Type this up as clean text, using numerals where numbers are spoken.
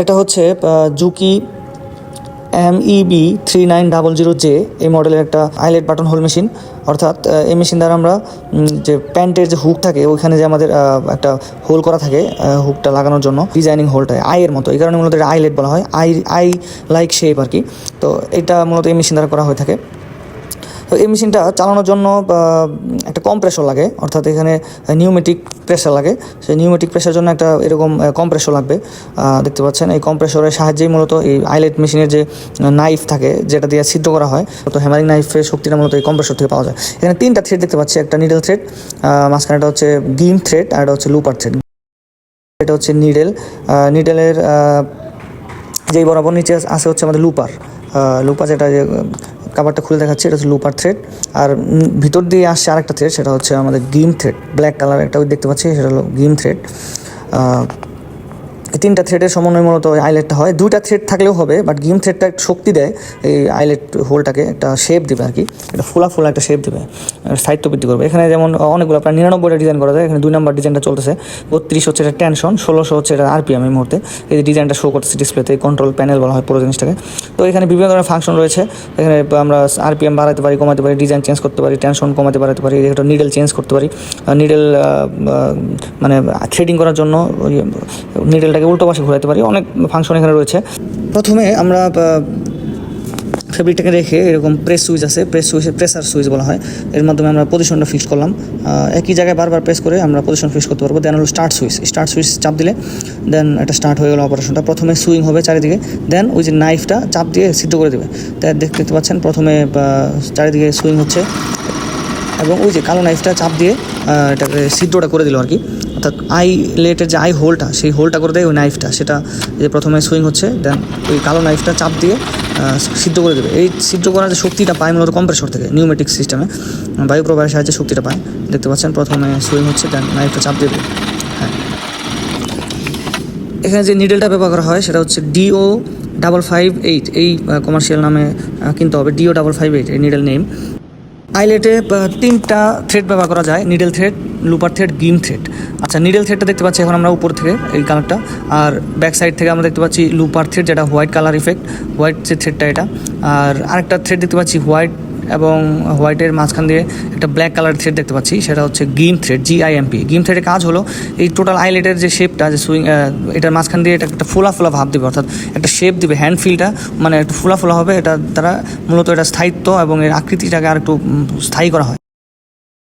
এটা হচ্ছে Juki MEB3900J এই মডেলের একটা আইলেট বাটন হোল মেশিন। অর্থাৎ এই মেশিন দ্বারা আমরা যে প্যান্টের যে হুক থাকে ওইখানে যে আমাদের একটা হোল করা থাকে হুকটা লাগানোর জন্য, ডিজাইনিং হোলটা আইয়ের মতো, এই কারণে মূলত এটা আইলেট বলা হয়, আই লাইক শেপ আর কি। তো এটা মূলত এই মেশিন দ্বারা করা হয়ে থাকে। তো এই মেশিনটা চালানোর জন্য একটা কম্প্রেসর লাগে, অর্থাৎ এখানে নিউমেটিক প্রেসার লাগে। সেই নিউমেটিক প্রেসারের জন্য একটা এরকম কম্প্রেসর লাগবে, দেখতে পাচ্ছেন। এই কম্প্রেসরের সাহায্যেই মূলত এই আইলেট মেশিনের যে নাইফ থাকে যেটা দিয়ে ছিদ্র করা হয়, তো হ্যামারিং নাইফের শক্তিটা মূলত এই কম্প্রেসর থেকে পাওয়া যায়। এখানে 3টা থ্রেড দেখতে পাচ্ছি, একটা নিডল থ্রেড, মাঝখানেটা হচ্ছে গিম থ্রেড, আর এটা হচ্ছে লুপার থ্রেড। এটা হচ্ছে নিডেলের যেই বরাবর নিচে আছে হচ্ছে আমাদের লুপার যেটা যে কাভারটা খুলে দেখাচ্ছে, এটা হচ্ছে লুপার থ্রেড। আর ভিতর দিয়ে আসছে আরেকটা থ্রেড, সেটা হচ্ছে আমাদের গিম থ্রেড, ব্ল্যাক কালার একটা দেখতে পাচ্ছি, সেটা হলো গিম থ্রেড। এই 3টা থ্রেডের সমন্বয় মূলত আইলেটটা হয়। 2টা থ্রেড থাকলেও হবে, বাট গিম থ্রেডটা একটু শক্তি দেয়, এই আইলেট হোলটাকে একটা শেপ দেবে আর কি, এটা ফোলা একটা শেপ দেবে, স্থায়িত্ব বৃদ্ধি করবে। এখানে যেমন অনেকগুলো প্রায় 99টা ডিজাইন করা যায়। এখানে 2 নম্বর ডিজাইনটা চলতেছে, 32 হচ্ছে এটা টেনশন, 1600 হচ্ছে এটা RPM এই মুহূর্তে। এই ডিজাইনটা শো করতেছে ডিসপ্লেতে, কন্ট্রোল প্যানেল বলা হয় পুরো জিনিসটাকে। তো এখানে বিভিন্ন ধরনের ফাংশন রয়েছে। এখানে আমরা RPM বাড়াতে পারি, কমাতে পারি, ডিজাইন চেঞ্জ করতে পারি, টেনশন কমাতে বাড়াতে পারি, একটা নিডেল চেঞ্জ করতে পারি, নিডেল মানে থ্রেডিং করার জন্য নিডেলটাকে উল্টো পাশে ঘোরাতে পারি, অনেক ফাংশন এখানে রয়েছে। প্রথমে আমরা ফেব্রিকটাকে রেখে এরকম প্রেস সুইচ আছে, প্রেসার সুইচ বলা হয়, এর মাধ্যমে আমরা পজিশনটা ফিক্স করলাম। একই জায়গায় বারবার প্রেস করে আমরা পজিশন ফিক্স করতে পারবো। দেন হলো স্টার্ট সুইচ চাপ দিলে দেন এটা স্টার্ট হয়ে গেল অপারেশনটা। প্রথমে সুইং হবে চারিদিকে, দেন ওই যে নাইফটা চাপ দিয়ে সিদ্ধ করে দেবে। তাই দেখতে পাচ্ছেন প্রথমে চারিদিকে সুইং হচ্ছে, এবং ওই যে কালো নাইফটা চাপ দিয়ে এটাকে সিদ্ধটা করে দিল আর কি। অর্থাৎ আইলেটের যে হোলটা, সেই হোলটা করে দেয় ওই নাইফটা, সেটা যে প্রথমে সুইং হচ্ছে, দেন ওই কালো নাইফটা চাপ দিয়ে সিদ্ধ করে দেবে। এই সিদ্ধ করার যে শক্তিটা পায় মূলত কম্প্রেসর থেকে, নিউমেটিক সিস্টেমে বায়ু প্রবাহের সাহায্যে শক্তিটা পায়। দেখতে পাচ্ছেন প্রথমে সুইং হচ্ছে, দেন নাইফটা চাপ দিয়ে দেবে। হ্যাঁ, এখানে যে নিডেলটা ব্যবহার করা হয় সেটা হচ্ছে DO558, এই কমার্শিয়াল নামে কিনতে হবে, DO558 এই নিডেল নেম। আইলেটে 3টা থ্রেড ব্যবহার করা যায়, নিডেল থ্রেড, লুপার থ্রেড, গিম থ্রেড। আচ্ছা, নিডেল থ্রেডটা দেখতে পাচ্ছি এখন আমরা উপর থেকে এই কালারটা, আর ব্যাক সাইড থেকে আমরা দেখতে পাচ্ছি লুপার থ্রেড, যেটা হোয়াইট কালার ইফেক্ট, হোয়াইট যে থ্রেডটা এটা। আর আরেকটা থ্রেড দেখতে পাচ্ছি হোয়াইট, এবং হোয়াইটের মাঝখান দিয়ে একটা ব্ল্যাক কালার থ্রেড দেখতে পাচ্ছি, সেটা হচ্ছে গিম থ্রেড, GIMP। গিম থ্রেডের কাজ হলো এই টোটাল আইলেটের যে শেপটা, যে সুইং, এটার মাঝখান দিয়ে এটা একটা ফোলা ভাব দেবে, অর্থাৎ একটা শেপ দিবে, হ্যান্ড ফিলটা মানে একটু ফোলা হবে। এটা দ্বারা মূলত এটা স্থায়িত্ব এবং এর আকৃতিটাকে আর একটু স্থায়ী করা হয়।